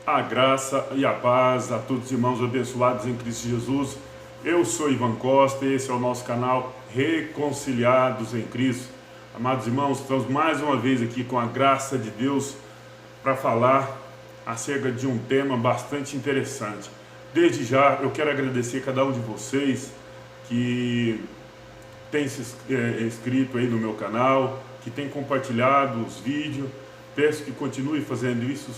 A graça e a paz a todos os irmãos abençoados em Cristo Jesus. Eu sou Ivan Costa e esse é o nosso canal Reconciliados em Cristo. Amados irmãos, estamos mais uma vez aqui com a graça de Deus para falar acerca de um tema bastante interessante. Desde já eu quero agradecer a cada um de vocês que tem se inscrito aí no meu canal, que tem compartilhado os vídeos. Peço que continue fazendo isso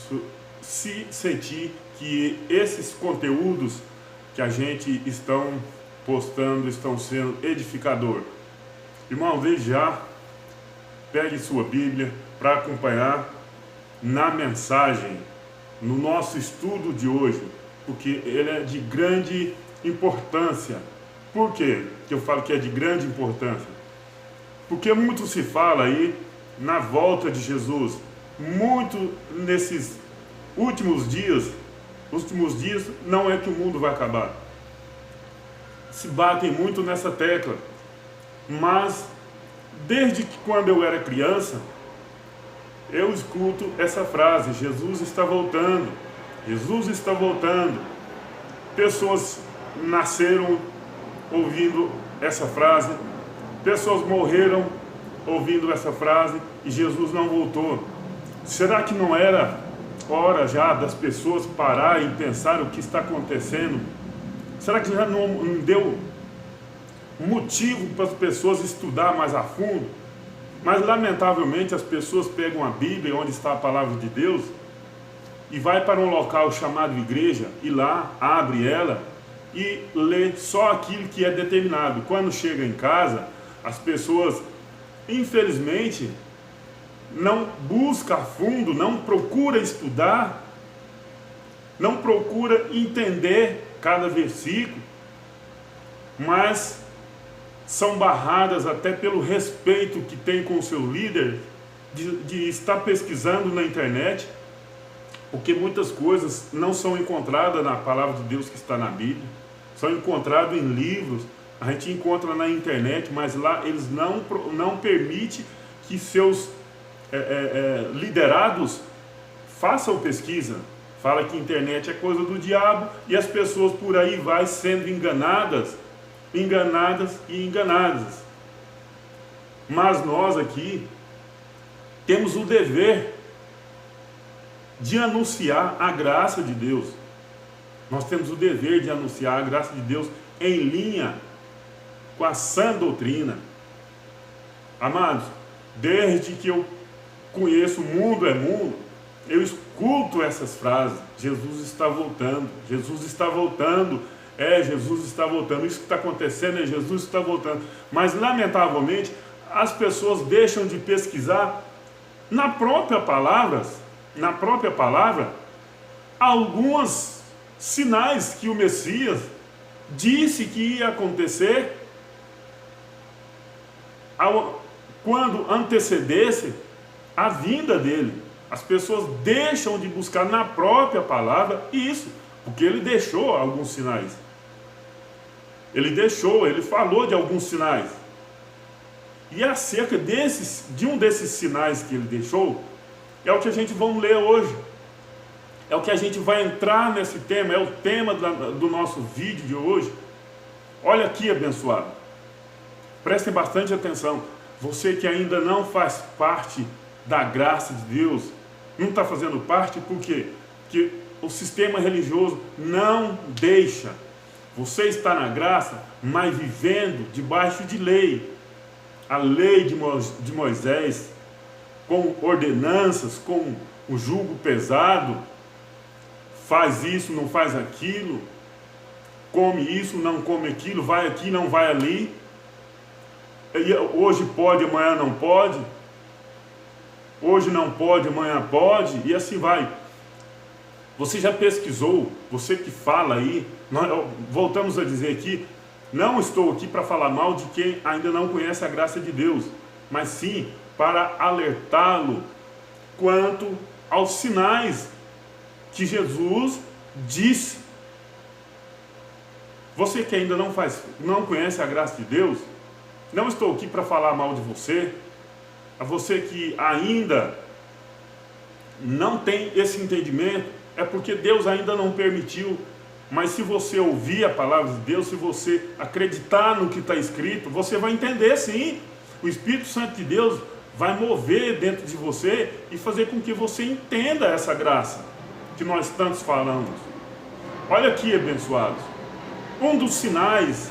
se sentir que esses conteúdos que a gente estão postando estão sendo edificador. Irmão, desde já, pegue sua Bíblia para acompanhar na mensagem, no nosso estudo de hoje, porque ele é de grande importância. Por quê que eu falo que é de grande importância? Porque muito se fala aí na volta de Jesus, muito nesses últimos dias não é que o mundo vai acabar. Se batem muito nessa tecla, mas desde que quando eu era criança, eu escuto essa frase: Jesus está voltando, Jesus está voltando. Pessoas nasceram ouvindo essa frase, pessoas morreram ouvindo essa frase e Jesus não voltou. Será que não era hora já das pessoas pararem e pensar o que está acontecendo? Será que já não deu motivo para as pessoas estudar mais a fundo? Mas lamentavelmente as pessoas pegam a Bíblia, onde está a palavra de Deus, e vai para um local chamado igreja, e lá abre ela e lê só aquilo que é determinado. Quando chega em casa, as pessoas, infelizmente, não busca a fundo, não procura estudar, não procura entender cada versículo, mas são barradas até pelo respeito que tem com o seu líder de estar pesquisando na internet, porque muitas coisas não são encontradas na palavra de Deus que está na Bíblia, são encontradas em livros, a gente encontra na internet, mas lá eles não permitem que seus liderados façam pesquisa. Fala que a internet é coisa do diabo e as pessoas por aí vai sendo enganadas. Mas nós aqui temos o dever de anunciar a graça de Deus. Nós temos o dever de anunciar a graça de Deus em linha com a sã doutrina. Amados, desde que eu conheço o mundo é mundo, eu escuto essas frases: Jesus está voltando, Jesus está voltando, Jesus está voltando, isso que está acontecendo Jesus está voltando. Mas lamentavelmente as pessoas deixam de pesquisar na própria palavra alguns sinais que o Messias disse que ia acontecer quando antecedesse a vinda dele. As pessoas deixam de buscar na própria palavra isso, porque ele deixou alguns sinais. Ele falou de alguns sinais. E acerca de um desses sinais que ele deixou, é o que a gente vai ler hoje. É o que a gente vai entrar nesse tema, é o tema do nosso vídeo de hoje. Olha aqui, abençoado. Prestem bastante atenção. Você que ainda não faz parte da graça de Deus, não está fazendo parte, por quê? Porque o sistema religioso não deixa. Você está na graça, mas vivendo debaixo de lei. A lei de Moisés, com ordenanças, com o jugo pesado. Faz isso, não faz aquilo. Come isso, não come aquilo. Vai aqui, não vai ali. Hoje pode, amanhã não pode. Hoje não pode, amanhã pode, e assim vai. Você já pesquisou? Você que fala aí, voltamos a dizer aqui, não estou aqui para falar mal de quem ainda não conhece a graça de Deus, mas sim para alertá-lo quanto aos sinais que Jesus disse. Você que ainda não conhece a graça de Deus, não estou aqui para falar mal de você. A você que ainda não tem esse entendimento, é porque Deus ainda não permitiu. Mas se você ouvir a palavra de Deus, se você acreditar no que está escrito, você vai entender sim. O Espírito Santo de Deus vai mover dentro de você e fazer com que você entenda essa graça que nós tantos falamos. Olha aqui, abençoados, um dos sinais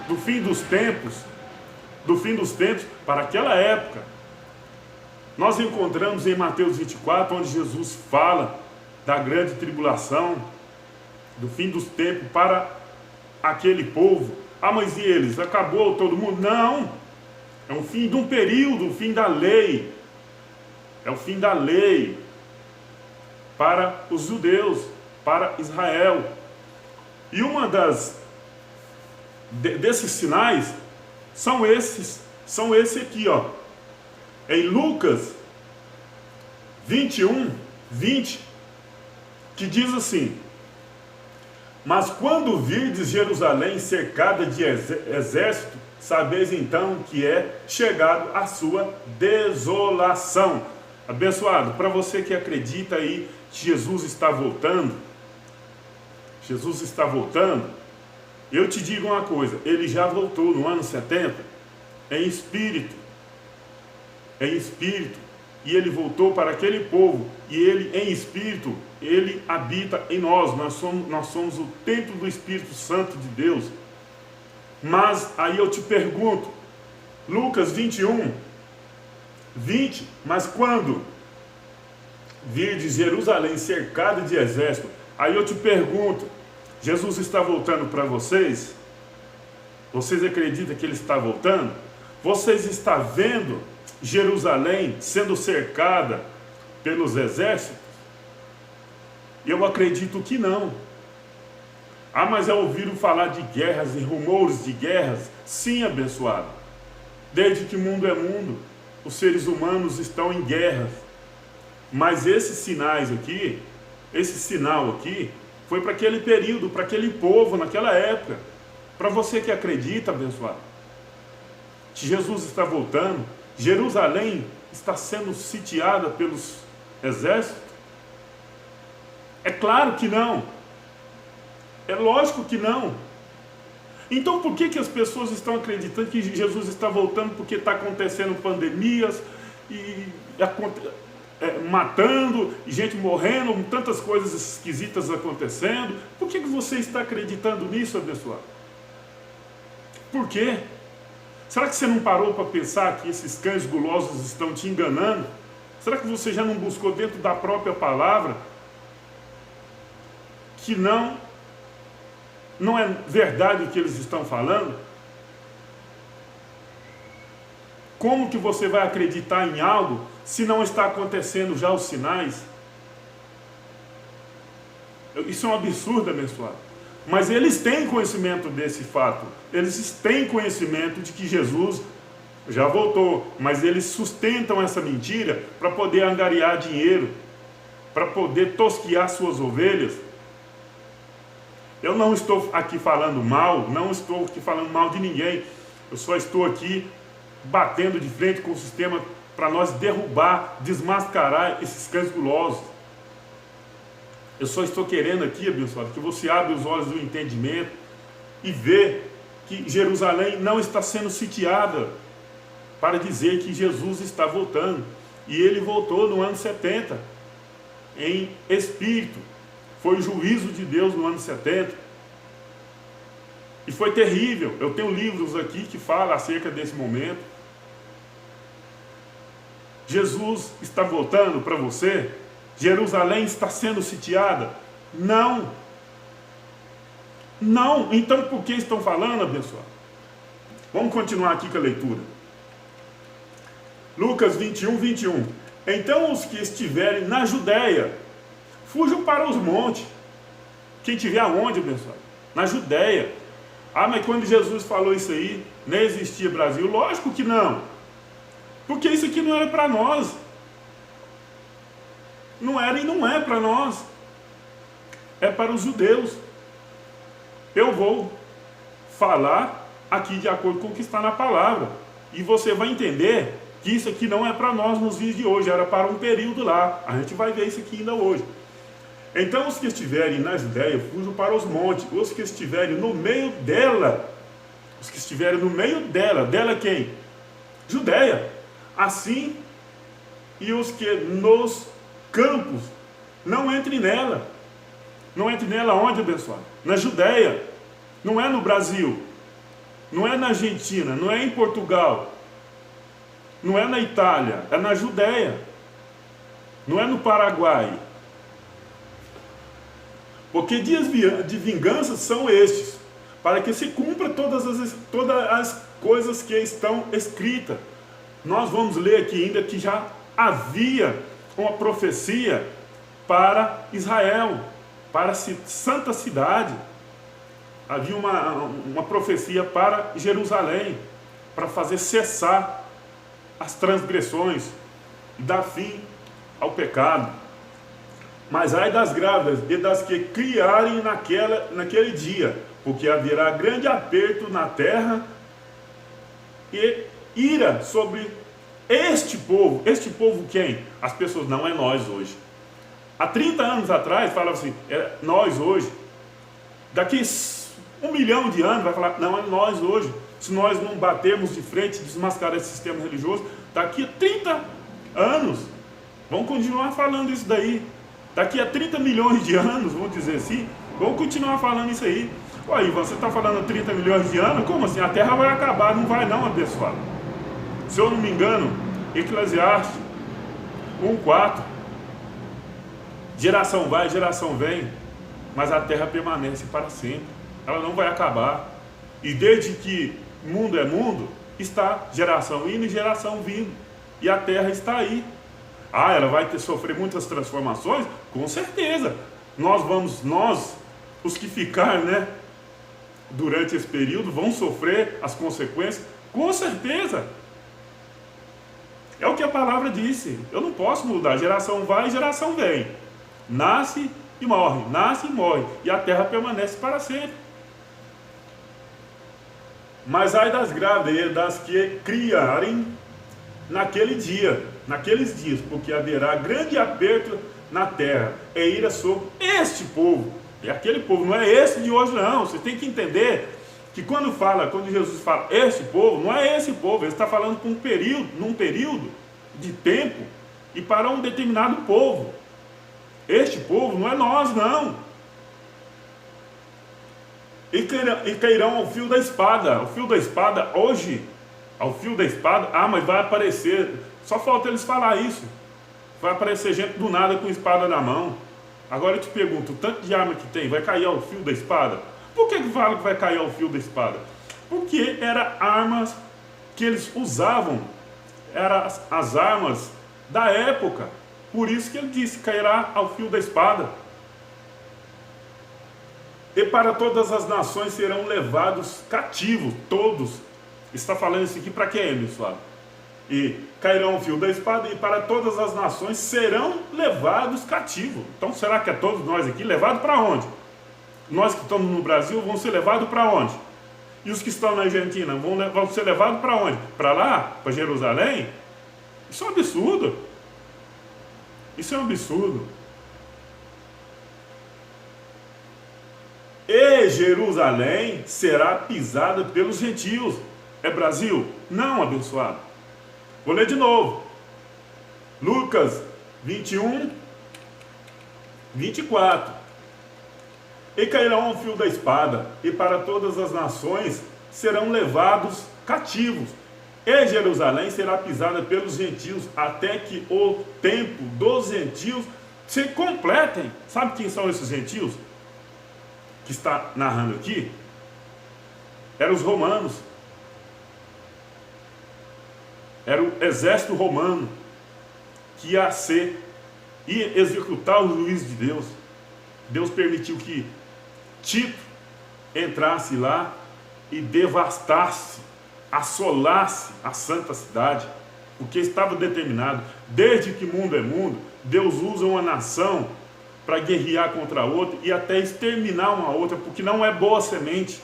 do fim dos tempos para aquela época, nós encontramos em Mateus 24, onde Jesus fala da grande tribulação, do fim dos tempos para aquele povo. Ah, mas e eles? Acabou todo mundo? Não! É um fim de um período, o fim da lei. É o fim da lei para os judeus, para Israel. E uma desses sinais são esse aqui, ó. Em Lucas 21, 20, que diz assim: mas quando virdes Jerusalém cercada de exército, sabeis então que é chegado a sua desolação. Abençoado, para você que acredita aí que Jesus está voltando, eu te digo uma coisa, ele já voltou no ano 70, em espírito, e ele voltou para aquele povo, e ele em espírito, ele habita em nós, nós somos o templo do Espírito Santo de Deus. Mas aí eu te pergunto, Lucas 21, 20, mas quando virdes Jerusalém cercada de exército, aí eu te pergunto, Jesus está voltando para vocês? Vocês acreditam que ele está voltando? Vocês estão vendo Jerusalém sendo cercada pelos exércitos? Eu acredito que não. Ah, mas já ouviram falar de guerras e rumores de guerras? Sim, abençoado. Desde que mundo é mundo, os seres humanos estão em guerras. Mas esses sinais aqui, esse sinal aqui, foi para aquele período, para aquele povo, naquela época. Para você que acredita, abençoado, que Jesus está voltando, Jerusalém está sendo sitiada pelos exércitos? É claro que não. É lógico que não. Então por que as pessoas estão acreditando que Jesus está voltando? Porque está acontecendo pandemias e matando, gente morrendo, tantas coisas esquisitas acontecendo. Por que você está acreditando nisso, abençoado? Por quê? Será que você não parou para pensar que esses cães gulosos estão te enganando? Será que você já não buscou dentro da própria palavra que não é verdade o que eles estão falando? Como que você vai acreditar em algo se não está acontecendo já os sinais? Isso é um absurdo, abençoado. Mas eles têm conhecimento desse fato. Eles têm conhecimento de que Jesus já voltou. Mas eles sustentam essa mentira para poder angariar dinheiro, para poder tosquiar suas ovelhas. Eu não estou aqui falando mal, não estou aqui falando mal de ninguém. Eu só estou aqui batendo de frente com o sistema para nós derrubar, desmascarar esses cães gulosos. Eu só estou querendo aqui, abençoado, que você abra os olhos do entendimento e vê que Jerusalém não está sendo sitiada para dizer que Jesus está voltando. E ele voltou no ano 70, em espírito. Foi o juízo de Deus no ano 70. E foi terrível. Eu tenho livros aqui que falam acerca desse momento. Jesus está voltando para você? Jerusalém está sendo sitiada? Não. Não. Então por que estão falando, abençoado? Vamos continuar aqui com a leitura. Lucas 21, 21. Então os que estiverem na Judéia, fujam para os montes. Quem estiver aonde, abençoado? Na Judéia. Ah, mas quando Jesus falou isso aí, nem existia Brasil? Lógico que não. Porque isso aqui não era para nós. Não era e não é para nós. É para os judeus. Eu vou falar aqui de acordo com o que está na palavra. E você vai entender que isso aqui não é para nós nos dias de hoje, era para um período lá. A gente vai ver isso aqui ainda hoje. Então os que estiverem na Judéia, fujam para os montes. Os que estiverem no meio dela, os que estiverem no meio dela, dela quem? Judéia. Assim, e os que nos campos, não entrem nela. Não entre nela onde, abençoado? Na Judéia. Não é no Brasil. Não é na Argentina. Não é em Portugal. Não é na Itália. É na Judéia. Não é no Paraguai. Porque dias de vingança são estes, para que se cumpra todas as coisas que estão escritas. Nós vamos ler aqui ainda que já havia uma profecia para Israel, para a santa cidade. Havia uma profecia para Jerusalém, para fazer cessar as transgressões e dar fim ao pecado. Mas ai das grávidas e das que criarem naquele dia, porque haverá grande aperto na terra e ira sobre este povo. Este povo quem? As pessoas, não é nós hoje. Há 30 anos atrás falava assim, é nós hoje. Daqui 1 milhão de anos vai falar, não é nós hoje. Se nós não batermos de frente, desmascarar esse sistema religioso, daqui a 30 anos vão continuar falando isso daí. Daqui a 30 milhões de anos, vamos dizer assim, vamos continuar falando isso aí. Ué, Ivan, você está falando 30 milhões de anos? Como assim? A Terra vai acabar? Não vai não, abençoado. Se eu não me engano, Eclesiastes 1:4, geração vai, geração vem, mas a Terra permanece para sempre. Ela não vai acabar. E desde que mundo é mundo, está geração indo e geração vindo. E a Terra está aí. Ah, ela vai sofrer muitas transformações? Com certeza. Nós, os que ficar, né, durante esse período, vão sofrer as consequências? Com certeza. É o que a palavra disse. Eu não posso mudar. Geração vai, geração vem. Nasce e morre. Nasce e morre. E a terra permanece para sempre. Mas ai das grávidas e das que criarem naquele dia. Naqueles dias, porque haverá grande aperto na terra, e ira sobre este povo. É aquele povo, não é esse de hoje não. Você tem que entender que quando Jesus fala este povo, não é esse povo, ele está falando por num período de tempo e para um determinado povo. Este povo não é nós não. E cairão ao fio da espada. O fio da espada hoje, ao fio da espada, mas vai aparecer. Só falta eles falar isso. Vai aparecer gente do nada com espada na mão. Agora eu te pergunto, o tanto de arma que tem, vai cair ao fio da espada? Por que fala que vai cair ao fio da espada? Porque eram armas que eles usavam, eram as armas da época. Por isso que ele disse, cairá ao fio da espada. E para todas as nações serão levados cativos, todos. Está falando isso aqui para quem, abençoado? E cairão o fio da espada, e para todas as nações serão levados cativos. Então será que é todos nós aqui levados para onde? Nós que estamos no Brasil vão ser levados para onde? E os que estão na Argentina vão ser levados para onde? Para lá? Para Jerusalém? Isso é um absurdo. Isso é um absurdo. E Jerusalém será pisada pelos gentios. É Brasil? Não, abençoado. Vou ler de novo. Lucas 21, 24. E cairão ao fio da espada, e para todas as nações serão levados cativos. E Jerusalém será pisada pelos gentios, até que o tempo dos gentios se completem. Sabe quem são esses gentios? Que está narrando aqui? Eram os romanos. Era o exército romano que ia executar o juízo de Deus. Deus permitiu que Tito entrasse lá e devastasse, assolasse a santa cidade, porque estava determinado. Desde que mundo é mundo, Deus usa uma nação para guerrear contra a outra e até exterminar uma outra, porque não é boa semente.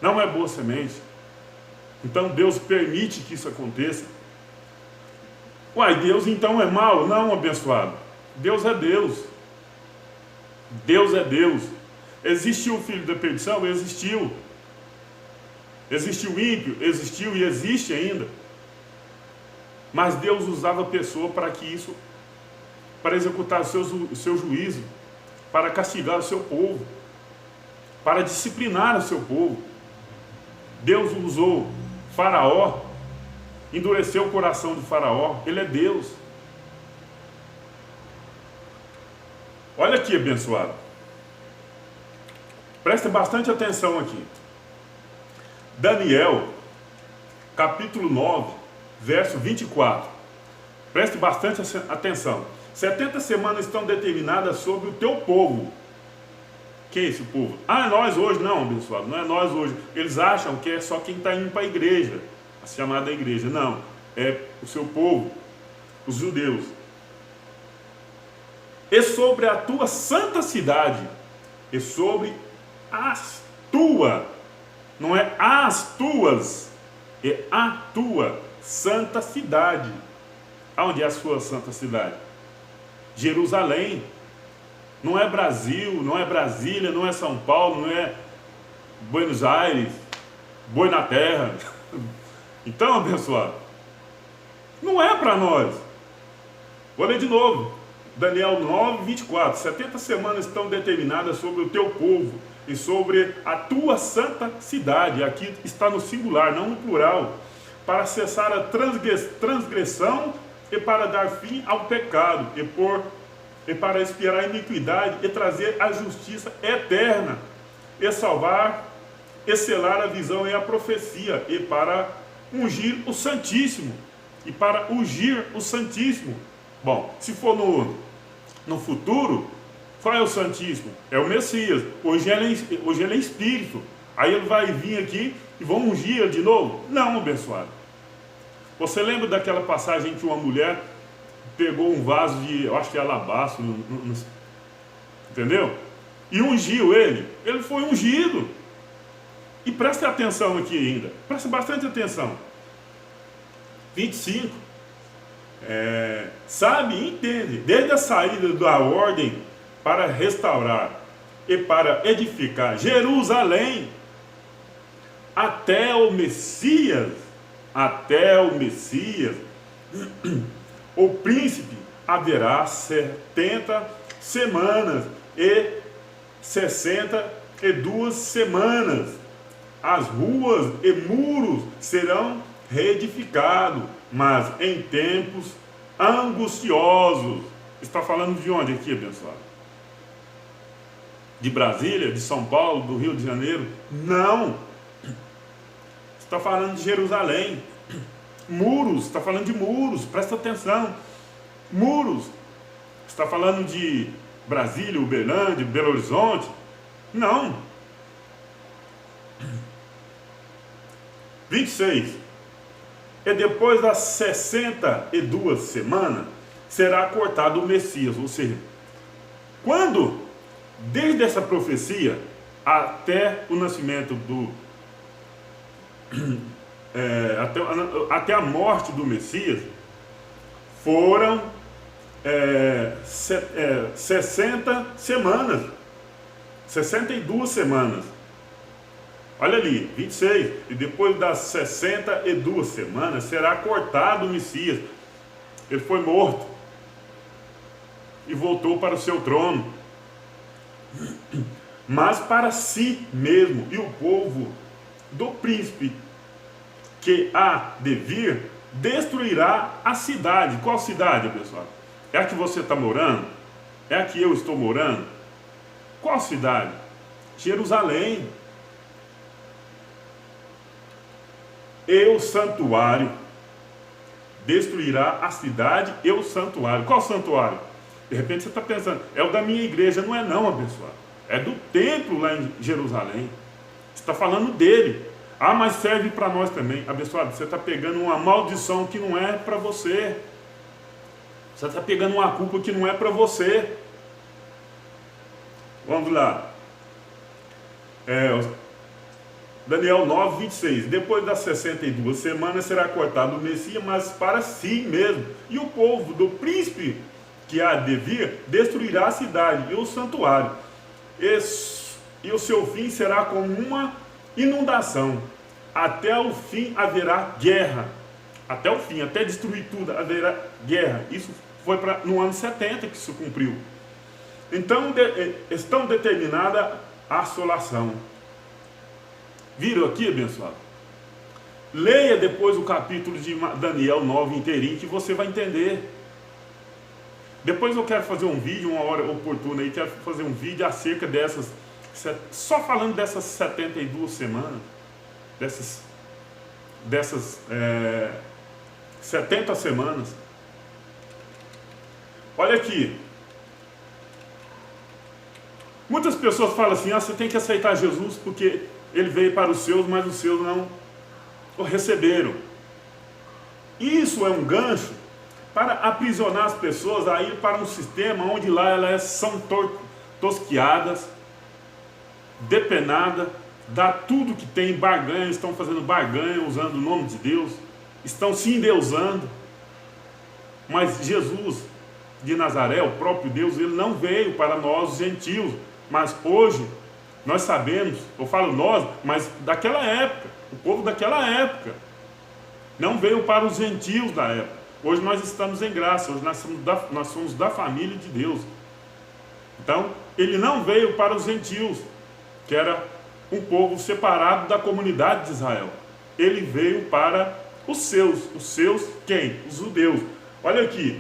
Não é boa semente. Então Deus permite que isso aconteça. Uai, Deus então é mau? Não, abençoado. Deus é Deus. Deus é Deus. Existiu o filho da perdição? Existiu. Existiu o ímpio? Existiu e existe ainda. Mas Deus usava a pessoa para que isso, para executar o seu juízo, para castigar o seu povo, para disciplinar o seu povo. Deus usou Faraó, endureceu o coração de Faraó. Ele é Deus. Olha aqui, abençoado. Presta bastante atenção aqui. Daniel, capítulo 9, verso 24. Preste bastante atenção. 70 semanas estão determinadas sobre o teu povo. Quem é esse povo? Ah, é nós hoje. Não, abençoado, não é nós hoje. Eles acham que é só quem está indo para a igreja, a chamada igreja. Não, é o seu povo, os judeus. E sobre a tua santa cidade, e sobre as tuas, não é as tuas, é a tua santa cidade. Aonde é a sua santa cidade? Jerusalém. Não é Brasil, não é Brasília, não é São Paulo, não é Buenos Aires, boi na terra. Então, abençoado, não é para nós. Vou ler de novo. Daniel 9, 24. 70 semanas estão determinadas sobre o teu povo e sobre a tua santa cidade. Aqui está no singular, não no plural. Para cessar a transgressão e para dar fim ao pecado e para expiar a iniquidade e trazer a justiça eterna e salvar e selar a visão e a profecia e para ungir o Santíssimo. E para ungir o Santíssimo. Bom, se for no futuro, qual é o Santíssimo? É o Messias. Hoje ele é Espírito. Aí ele vai vir aqui e vão ungir ele de novo? Não, abençoado. Você lembra daquela passagem que uma mulher pegou um vaso de, eu acho que é alabastro, entendeu? E ungiu ele. Ele foi ungido. E preste atenção aqui ainda. Preste bastante atenção. 25. Sabe e entende, desde a saída da ordem para restaurar e para edificar Jerusalém até o Messias, o príncipe, haverá 70 semanas e 62 semanas. As ruas e muros serão reedificados, mas em tempos angustiosos. Está falando de onde aqui, abençoado? De Brasília, de São Paulo, do Rio de Janeiro? Não. Está falando de Jerusalém. Muros, está falando de muros, presta atenção. Muros. Está falando de Brasília, Uberlândia, Belo Horizonte? Não. 26. E depois das 62 semanas, será cortado o Messias. Ou seja, quando, desde essa profecia até o nascimento até a morte do Messias, foram 60 semanas, 62 semanas. Olha ali, 26. E depois das 62 semanas será cortado o Messias. Ele foi morto e voltou para o seu trono, mas para si mesmo e o povo do príncipe que há de vir, destruirá a cidade. Qual cidade, pessoal? É a que você está morando? É a que eu estou morando? Qual cidade? Jerusalém. E o santuário. Destruirá a cidade e o santuário. Qual santuário? De repente você está pensando, é o da minha igreja. Não é não, abençoado. É do templo lá em Jerusalém. Você está falando dele. Ah, mas serve para nós também. Abençoado, você está pegando uma maldição que não é para você. Você está pegando uma culpa que não é para você. Vamos lá. Daniel 9, 26. Depois das 62 semanas será cortado o Messias, mas para si mesmo. E o povo do príncipe que há de vir destruirá a cidade e o santuário. E o seu fim será como uma inundação. Até o fim haverá guerra. Até o fim, até destruir tudo, haverá guerra. Isso foi no ano 70 que isso cumpriu. Então, estão determinada a assolação. Viram aqui, abençoado? Leia depois o capítulo de Daniel 9 inteirinho, que você vai entender. Depois eu quero fazer um vídeo, uma hora oportuna aí, quero fazer um vídeo acerca dessas, só falando dessas 72 semanas, dessas 70 semanas. Olha aqui. Muitas pessoas falam assim, você tem que aceitar Jesus porque ele veio para os seus, mas os seus não o receberam. Isso é um gancho para aprisionar as pessoas a ir para um sistema onde lá elas são tosquiadas, depenadas, dá tudo que tem, barganha, estão fazendo barganha, usando o nome de Deus, estão se endeusando. Mas Jesus de Nazaré, o próprio Deus, ele não veio para nós, os gentios, mas hoje nós sabemos, eu falo nós, mas daquela época, o povo daquela época, não veio para os gentios da época. Hoje nós estamos em graça, hoje nós somos da família de Deus. Então, ele não veio para os gentios, que era um povo separado da comunidade de Israel. Ele veio para os seus quem? Os judeus. Olha aqui,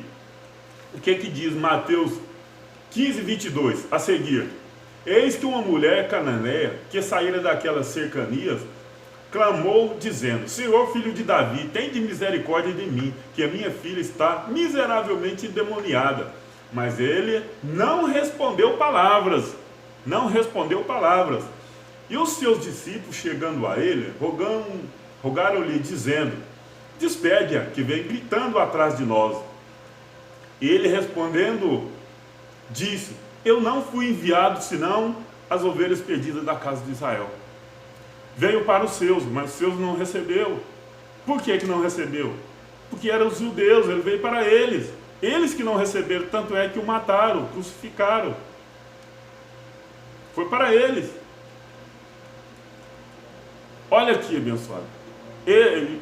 o que diz Mateus 15, 22, a seguir. Eis que uma mulher cananeia, que saíra daquelas cercanias, clamou dizendo, Senhor, filho de Davi, tem de misericórdia de mim, que a minha filha está miseravelmente endemoniada. Mas ele não respondeu palavras, E os seus discípulos, chegando a ele, rogaram-lhe, dizendo, despede-a, que vem gritando atrás de nós. E ele respondendo, disse, eu não fui enviado, senão as ovelhas perdidas da casa de Israel. Veio para os seus, mas os seus não recebeu. Por que não recebeu? Porque eram os judeus, ele veio para eles. Eles que não receberam, tanto é que o mataram, crucificaram. Foi para eles. Olha aqui, abençoado.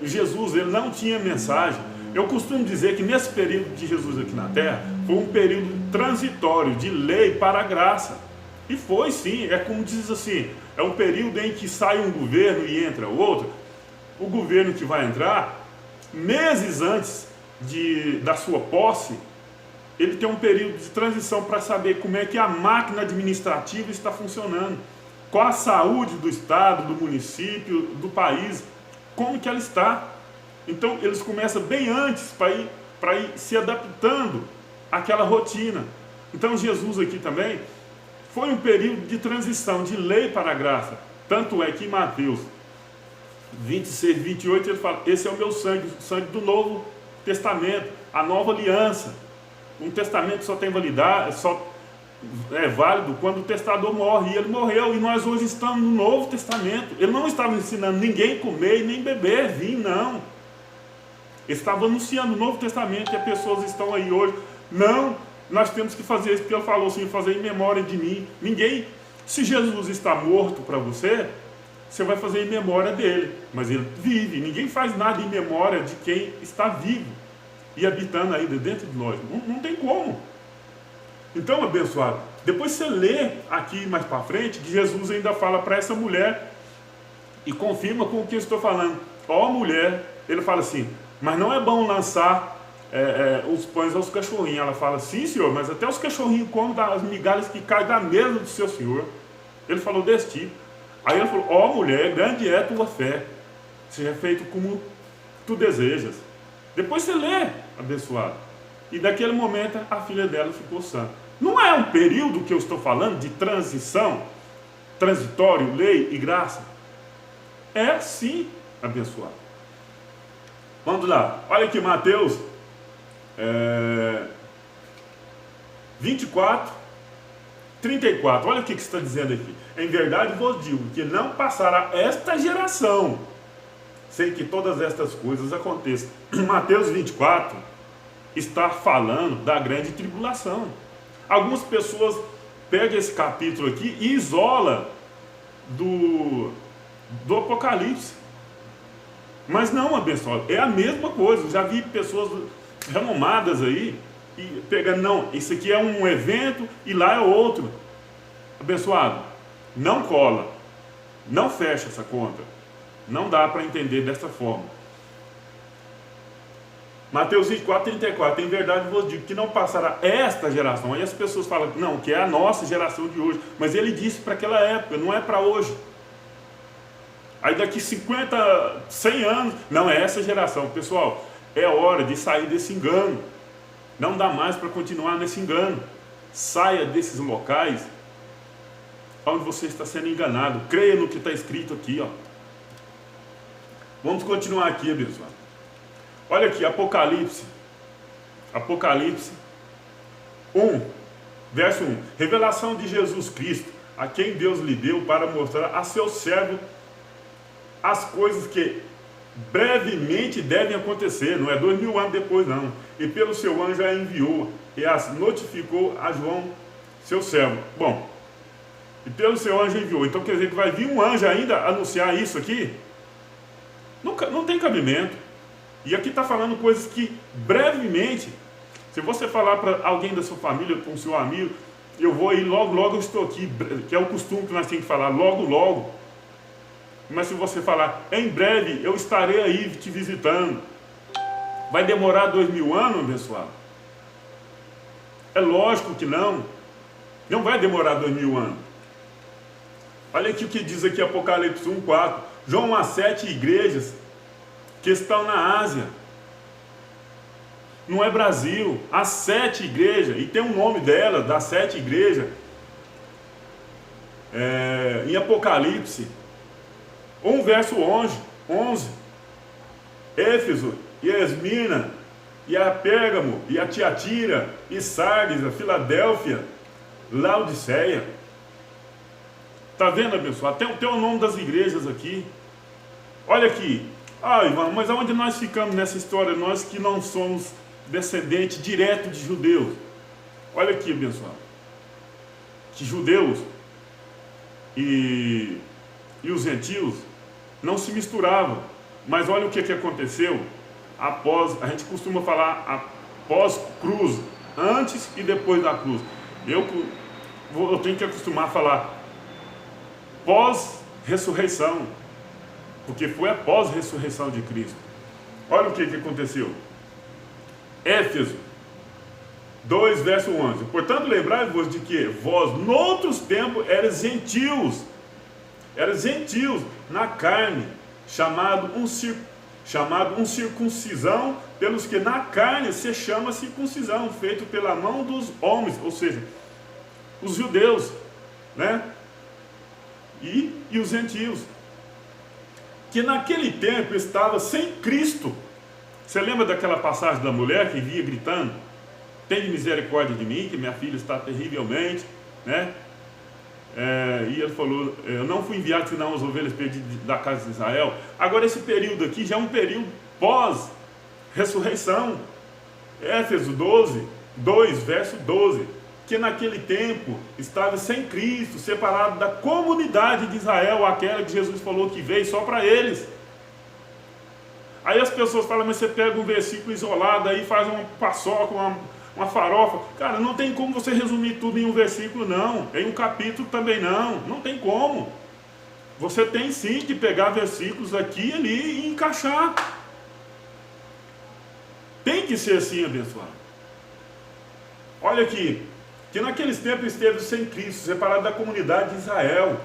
Jesus, ele não tinha mensagem. Eu costumo dizer que nesse período de Jesus aqui na terra, foi um período transitório, de lei para a graça. E foi sim, é como diz assim, é um período em que sai um governo e entra outro. O governo que vai entrar, meses antes da sua posse, ele tem um período de transição para saber como é que a máquina administrativa está funcionando, qual a saúde do estado, do município, do país, como que ela está. Então eles começam bem antes para ir se adaptando àquela rotina. Então Jesus aqui também foi um período de transição de lei para a graça. Tanto é que em Mateus 26, 28 ele fala, esse é o meu sangue, o sangue do Novo Testamento, a nova aliança. Um testamento só tem validade, só é válido quando o testador morre. E ele morreu, e nós hoje estamos no Novo Testamento. Ele não estava ensinando ninguém a comer e nem beber vinho, não. Ele estava anunciando o Novo Testamento, e as pessoas estão aí hoje. Não, nós temos que fazer isso, porque ele falou assim, fazer em memória de mim. Ninguém, se Jesus está morto para você, você vai fazer em memória dele. Mas ele vive, ninguém faz nada em memória de quem está vivo e habitando ainda dentro de nós. Não tem como. Então, abençoado, depois você lê aqui mais para frente, que Jesus ainda fala para essa mulher, e confirma com o que eu estou falando. Ó mulher, ele fala assim, mas não é bom lançar os pães aos cachorrinhos. Ela fala, sim senhor, mas até os cachorrinhos comem das migalhas que caem da mesa do seu senhor. Ele falou desse tipo. Aí ele falou, ó mulher, grande é tua fé, seja feito como tu desejas. Depois você lê, abençoado. E daquele momento a filha dela ficou sã. Não é um período que eu estou falando de transição, transitório, lei e graça? É sim, abençoado. Vamos lá, olha aqui Mateus 24, 34, olha o que está dizendo aqui. Em verdade vos digo que não passará esta geração sem que todas estas coisas aconteçam. Mateus 24 está falando da grande tribulação. Algumas pessoas pegam esse capítulo aqui e isolam do Apocalipse. Mas não, abençoado, é a mesma coisa. Eu já vi pessoas renomadas aí e pegando, não, isso aqui é um evento e lá é outro. Abençoado, não cola, não fecha essa conta. Não dá para entender dessa forma. Mateus 24, 34, em verdade vos digo que não passará esta geração. Aí as pessoas falam, não, que é a nossa geração de hoje. Mas ele disse para aquela época, não é para hoje. Aí daqui 50, 100 anos, não é essa geração. Pessoal, é hora de sair desse engano. Não dá mais para continuar nesse engano. Saia desses locais onde você está sendo enganado. Creia no que está escrito aqui, ó. Vamos continuar aqui, abençoado. Olha aqui, Apocalipse 1, verso 1. Revelação de Jesus Cristo, a quem Deus lhe deu para mostrar a seu servo as coisas que brevemente devem acontecer. Não é 2000 anos depois, não. E pelo seu anjo a enviou e as notificou a João, seu servo. Bom, e pelo seu anjo enviou. Então quer dizer que vai vir um anjo ainda anunciar isso aqui? Não tem cabimento. E aqui está falando coisas que brevemente, se você falar para alguém da sua família, para um seu amigo, eu vou aí, logo eu estou aqui, que é o costume que nós temos que falar, logo. Mas se você falar, em breve eu estarei aí te visitando, vai demorar 2000 anos, abençoado? É lógico que não vai demorar 2000 anos. Olha aqui o que diz aqui Apocalipse 1:4. João, as 7 igrejas que estão na Ásia, não é Brasil, as 7 igrejas, e tem um nome delas, das 7 igrejas, em Apocalipse 1, verso 11, Éfeso, e a Esmirna, e a Pérgamo, e a Tiatira, e Sardes, a Filadélfia, Laodiceia. Está vendo, abençoado? Tem o nome das igrejas aqui. Olha aqui. Ah, Ivan, mas aonde nós ficamos nessa história? Nós que não somos descendentes direto de judeus. Olha aqui, abençoado. Que judeus e os gentios não se misturavam. Mas olha o que aconteceu após, a gente costuma falar após cruz, antes e depois da cruz. Eu tenho que acostumar a falar pós-ressurreição, porque foi a pós-ressurreição de Cristo. Olha o que aconteceu. Éfeso 2, verso 11. Portanto, lembrai-vos de que vós, noutros tempos, eras gentios na carne, chamado circuncisão, pelos que na carne se chama circuncisão, feito pela mão dos homens, ou seja, os judeus, né? E os gentios, que naquele tempo estava sem Cristo. Você lembra daquela passagem da mulher que via gritando, tem misericórdia de mim, que minha filha está terrivelmente, né? E ele falou, eu não fui enviado senão as ovelhas perdidas da casa de Israel. Agora esse período aqui já é um período pós-ressurreição. Éfeso 2, verso 12. Que naquele tempo estava sem Cristo, separado da comunidade de Israel, aquela que Jesus falou que veio só para eles. Aí as pessoas falam, mas você pega um versículo isolado aí, faz uma paçoca, uma farofa. Cara, não tem como você resumir tudo em um versículo, não. Em um capítulo também não tem como. Você tem sim que pegar versículos aqui e ali e encaixar. Tem que ser assim, abençoado. Olha aqui, que naqueles tempos esteve sem Cristo, separado da comunidade de Israel,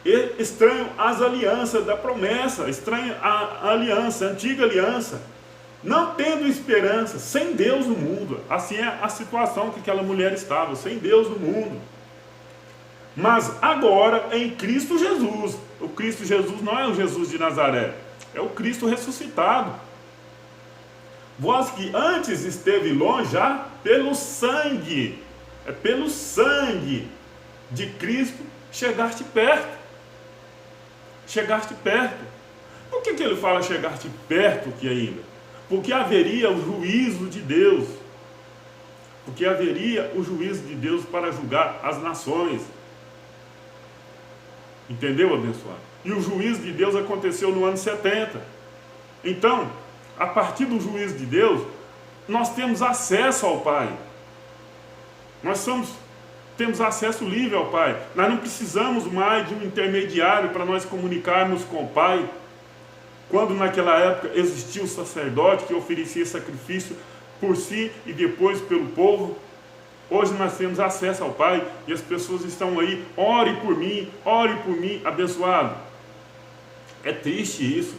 e estranho às alianças da promessa, estranho à aliança, a antiga aliança, não tendo esperança, sem Deus no mundo. Assim é a situação que aquela mulher estava, sem Deus no mundo. Mas agora em Cristo Jesus, o Cristo Jesus não é o Jesus de Nazaré, é o Cristo ressuscitado. Vós que antes esteve longe já pelo sangue, de Cristo, chegaste perto. Chegaste perto. Por que ele fala chegaste perto aqui ainda? Porque haveria o juízo de Deus. Porque haveria o juízo de Deus para julgar as nações. Entendeu, abençoado? E o juízo de Deus aconteceu no ano 70. Então, a partir do juízo de Deus, nós temos acesso ao Pai. Temos acesso livre ao Pai. Nós não precisamos mais de um intermediário para nós comunicarmos com o Pai. Quando naquela época existia o sacerdote que oferecia sacrifício por si e depois pelo povo, hoje nós temos acesso ao Pai e as pessoas estão aí, ore por mim, abençoado. É triste isso.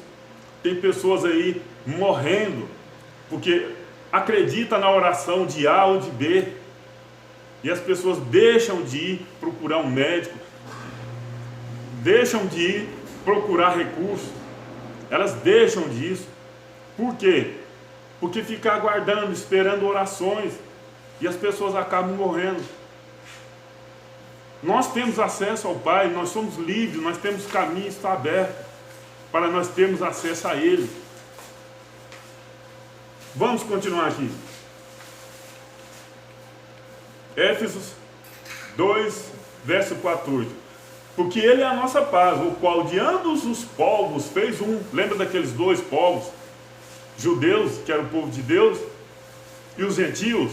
Tem pessoas aí morrendo porque acredita na oração de A ou de B e as pessoas deixam de ir procurar um médico, deixam de ir procurar recursos, elas deixam disso. Por quê? Porque ficar aguardando, esperando orações e as pessoas acabam morrendo. Nós temos acesso ao Pai, nós somos livres, nós temos caminho, está aberto para nós termos acesso a Ele. Vamos continuar aqui. Éfesos 2, verso 14. Porque Ele é a nossa paz, o qual de ambos os povos fez um. Lembra daqueles dois povos? Judeus, que era o povo de Deus, e os gentios.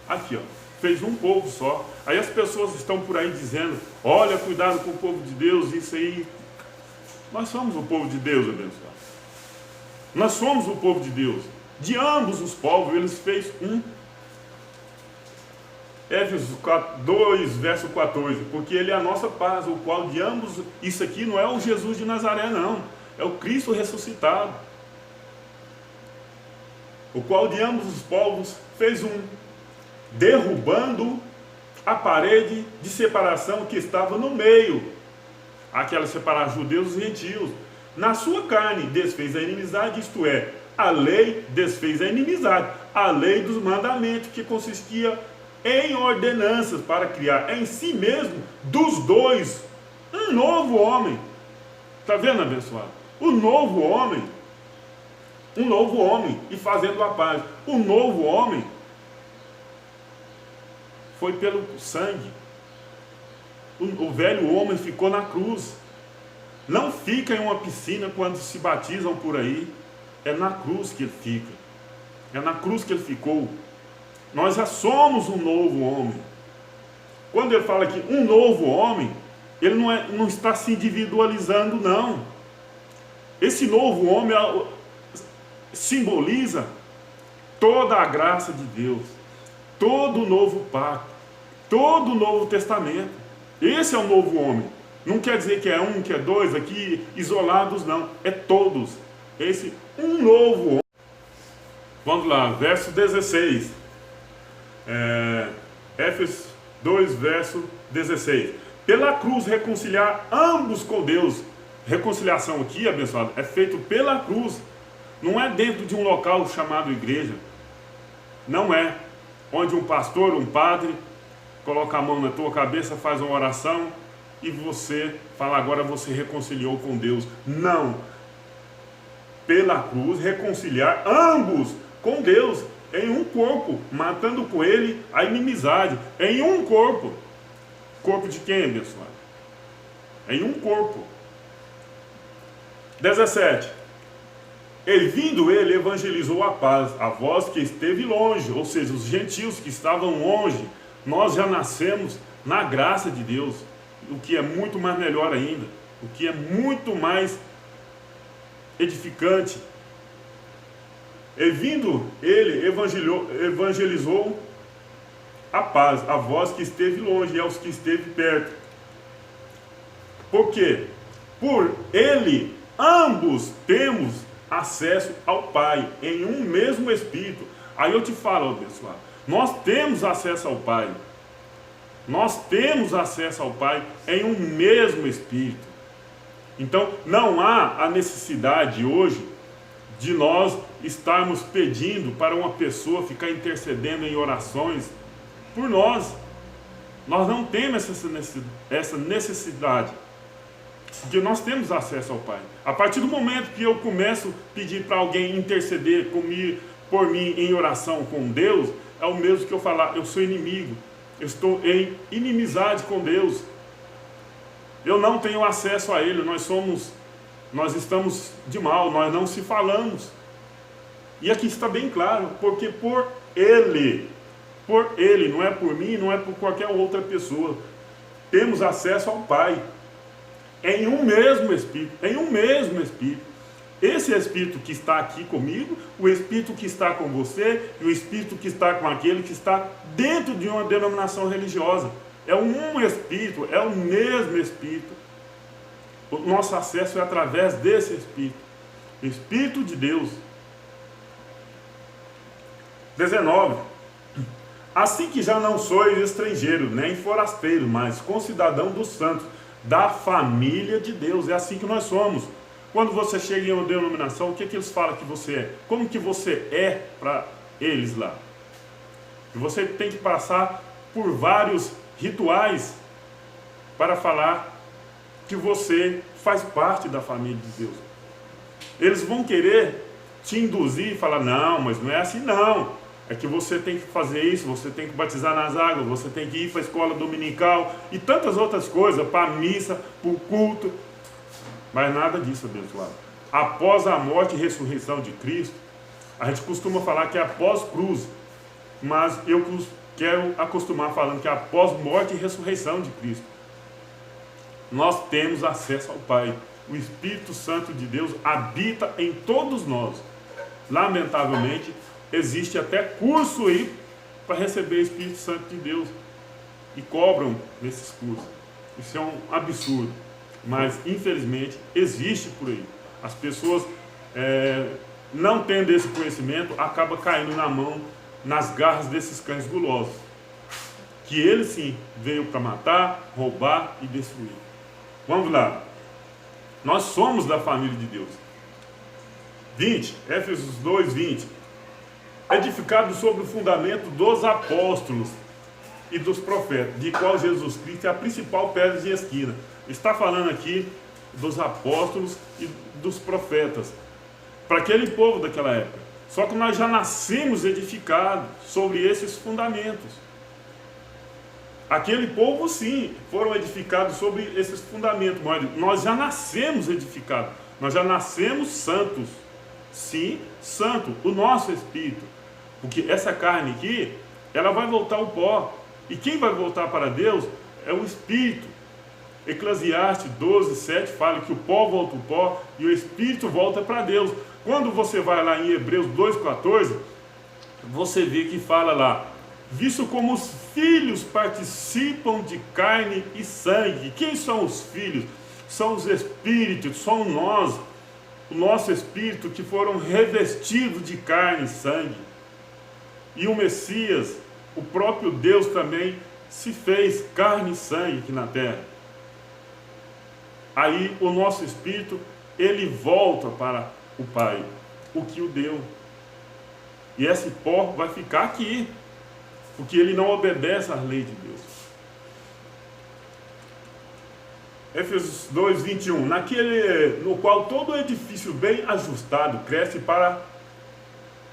Aqui, ó, fez um povo só. Aí as pessoas estão por aí dizendo, olha, cuidado com o povo de Deus, isso aí. Nós somos o povo de Deus, abençoado. Nós somos o povo de Deus. De ambos os povos, eles fez um. Éfesos 2, verso 14. Porque Ele é a nossa paz, o qual de ambos... Isso aqui não é o Jesus de Nazaré, não. É o Cristo ressuscitado. O qual de ambos os povos fez um, derrubando a parede de separação que estava no meio. Aquela separar judeus e gentios. Na sua carne desfez a inimizade, isto é, a lei desfez a inimizade. A lei dos mandamentos, que consistia em ordenanças para criar em si mesmo dos dois um novo homem. Está vendo, abençoado? O novo homem, um novo homem, e fazendo a paz. O novo homem foi pelo sangue. O velho homem ficou na cruz. Não fica em uma piscina quando se batizam por aí. É na cruz que ele fica. É na cruz que ele ficou. Nós já somos um novo homem. Quando ele fala aqui um novo homem, ele não está se individualizando, não. Esse novo homem simboliza toda a graça de Deus, todo o novo pacto, todo o Novo Testamento. Esse é o novo homem. Não quer dizer que é um, que é dois aqui isolados, não. É todos. Esse um novo homem. Vamos lá, verso 16. Éfesos 2, verso 16. Pela cruz reconciliar ambos com Deus. Reconciliação aqui, abençoado, é feito pela cruz. Não é dentro de um local chamado igreja. Não é. Onde um pastor, um padre, coloca a mão na tua cabeça, faz uma oração e você fala, agora você reconciliou com Deus. Não. Pela cruz reconciliar ambos com Deus em um corpo, matando com ele a inimizade. Em um corpo. Corpo de quem, abençoado? Em um corpo. 17. E vindo ele, evangelizou a paz, a vós que esteve longe, ou seja, os gentios que estavam longe. Nós já nascemos na graça de Deus, o que é muito mais melhor ainda, o que é muito mais edificante. E vindo ele, evangelizou a paz, a vós que esteve longe e aos que esteve perto. Por quê? Por ele, ambos temos acesso ao Pai, em um mesmo Espírito. Aí eu te falo, pessoal, nós temos acesso ao Pai. Nós temos acesso ao Pai em um mesmo Espírito. Então, não há a necessidade hoje de nós estarmos pedindo para uma pessoa ficar intercedendo em orações por nós. Nós não temos essa necessidade, porque nós temos acesso ao Pai. A partir do momento que eu começo a pedir para alguém interceder comigo, por mim em oração com Deus, é o mesmo que eu falar, eu sou inimigo, eu estou em inimizade com Deus. Eu não tenho acesso a Ele, nós estamos de mal, nós não se falamos. E aqui está bem claro, porque por Ele, não é por mim, não é por qualquer outra pessoa, temos acesso ao Pai, em um mesmo Espírito, esse Espírito que está aqui comigo, o Espírito que está com você, e o Espírito que está com aquele que está dentro de uma denominação religiosa, é um Espírito, é o mesmo Espírito. O nosso acesso é através desse Espírito, o Espírito de Deus. 19. Assim que já não sois estrangeiro, nem forasteiro, mas concidadão dos santos, da família de Deus. É assim que nós somos. Quando você chega em uma denominação, o que eles falam que você é? Como que você é para eles lá? E você tem que passar por vários rituais para falar que você faz parte da família de Deus. Eles vão querer te induzir e falar, não, mas não é assim não. É que você tem que fazer isso, você tem que batizar nas águas, você tem que ir para a escola dominical e tantas outras coisas, para a missa, para o culto. Mas nada disso, abençoado. Após a morte e ressurreição de Cristo, a gente costuma falar que é após cruz, mas eu quero acostumar falando que é após morte e ressurreição de Cristo. Nós temos acesso ao Pai. O Espírito Santo de Deus habita em todos nós. Lamentavelmente, existe até curso aí para receber o Espírito Santo de Deus. E cobram nesses cursos. Isso é um absurdo. Mas, infelizmente, existe por aí. As pessoas, não tendo esse conhecimento, acabam caindo nas garras desses cães gulosos. Que ele, sim, veio para matar, roubar e destruir. Vamos lá. Nós somos da família de Deus. 20, Éfesos 2, 20. Edificado sobre o fundamento dos apóstolos e dos profetas, de qual Jesus Cristo é a principal pedra de esquina. Está falando aqui dos apóstolos e dos profetas, para aquele povo daquela época. Só que nós já nascemos edificados sobre esses fundamentos. Aquele povo, sim, foram edificados sobre esses fundamentos, mas nós já nascemos edificados, nós já nascemos santos. Sim, santo, o nosso espírito. Porque essa carne aqui, ela vai voltar ao pó. E quem vai voltar para Deus é o espírito. Eclesiastes 12, 7 fala que o pó volta ao pó e o espírito volta para Deus. Quando você vai lá em Hebreus 2,14, você vê que fala lá, visto como os filhos participam de carne e sangue. Quem são os filhos? São os espíritos, somos nós, o nosso espírito, que foram revestidos de carne e sangue. E o Messias, o próprio Deus também, se fez carne e sangue aqui na terra. Aí o nosso espírito, ele volta para o Pai, o que o deu. E esse pó vai ficar aqui, porque ele não obedece à lei de Deus. Efésios 2, 21. Naquele no qual todo edifício bem ajustado cresce para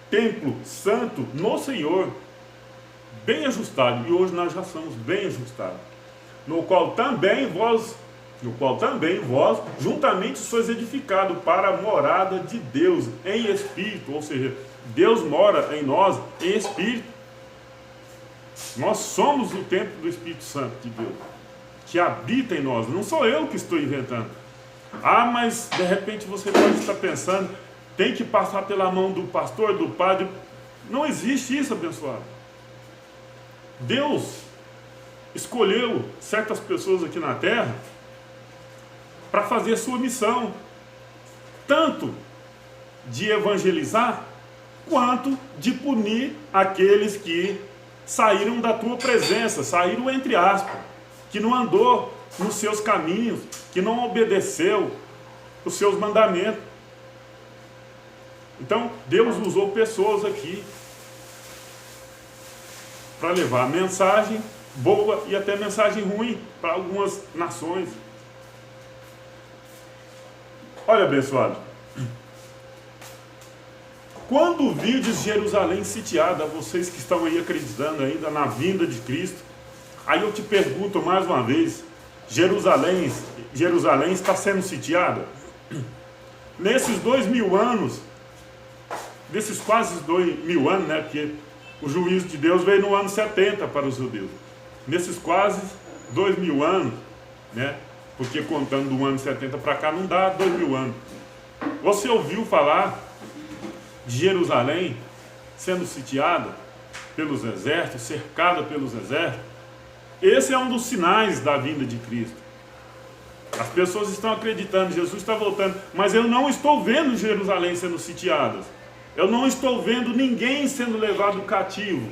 templo santo no Senhor, bem ajustado. E hoje nós já somos bem ajustados. No qual também vós, juntamente sois edificados para a morada de Deus em espírito. Ou seja, Deus mora em nós em espírito. Nós somos o templo do Espírito Santo de Deus, que habita em nós. Não sou eu que estou inventando. Ah, mas de repente você pode estar pensando, tem que passar pela mão do pastor, do padre. Não existe isso, abençoado. Deus escolheu certas pessoas aqui na terra para fazer a sua missão, tanto de evangelizar, quanto de punir aqueles que saíram da tua presença, saíram entre aspas, que não andou nos seus caminhos, que não obedeceu os seus mandamentos. Então, Deus usou pessoas aqui para levar a mensagem boa e até mensagem ruim para algumas nações. Olha, abençoado, quando virdes Jerusalém sitiada, vocês que estão aí acreditando ainda na vinda de Cristo, aí eu te pergunto mais uma vez, Jerusalém está sendo sitiada? Nesses 2000 anos, desses quase 2000 anos, né, porque o juízo de Deus veio no ano 70 para os judeus. Nesses quase 2000 anos, né, porque contando do ano 70 para cá não dá 2000 anos. Você ouviu falar de Jerusalém sendo sitiada pelos exércitos, cercada pelos exércitos? Esse é um dos sinais da vinda de Cristo. As pessoas estão acreditando, Jesus está voltando, mas eu não estou vendo Jerusalém sendo sitiada. Eu não estou vendo ninguém sendo levado cativo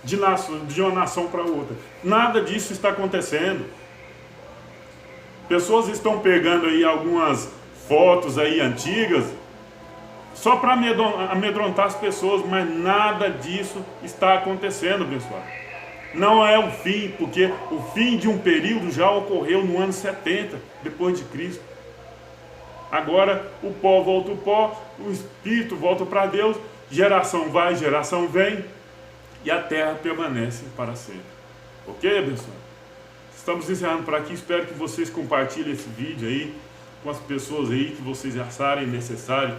de uma nação para outra. Nada disso está acontecendo. Pessoas estão pegando aí algumas fotos aí antigas só para amedrontar as pessoas, mas nada disso está acontecendo, pessoal. Não é o fim, porque o fim de um período já ocorreu no ano 70 depois de Cristo. Agora o pó volta ao pó, o espírito volta para Deus, geração vai, geração vem, e a terra permanece para sempre. Ok, pessoal? Estamos encerrando por aqui. Espero que vocês compartilhem esse vídeo aí com as pessoas aí que vocês acharem necessário,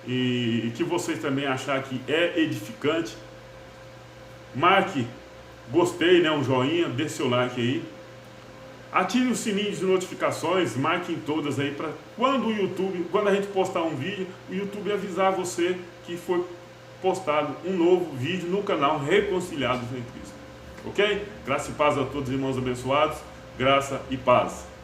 e que vocês também acharem que é edificante. Marque gostei, né, um joinha, dê seu like aí. Ative o sininho de notificações, marquem todas aí para quando a gente postar um vídeo, o YouTube avisar você que foi postado um novo vídeo no canal Reconciliados em Cristo. Ok? Graça e paz a todos, irmãos abençoados. Graça e paz.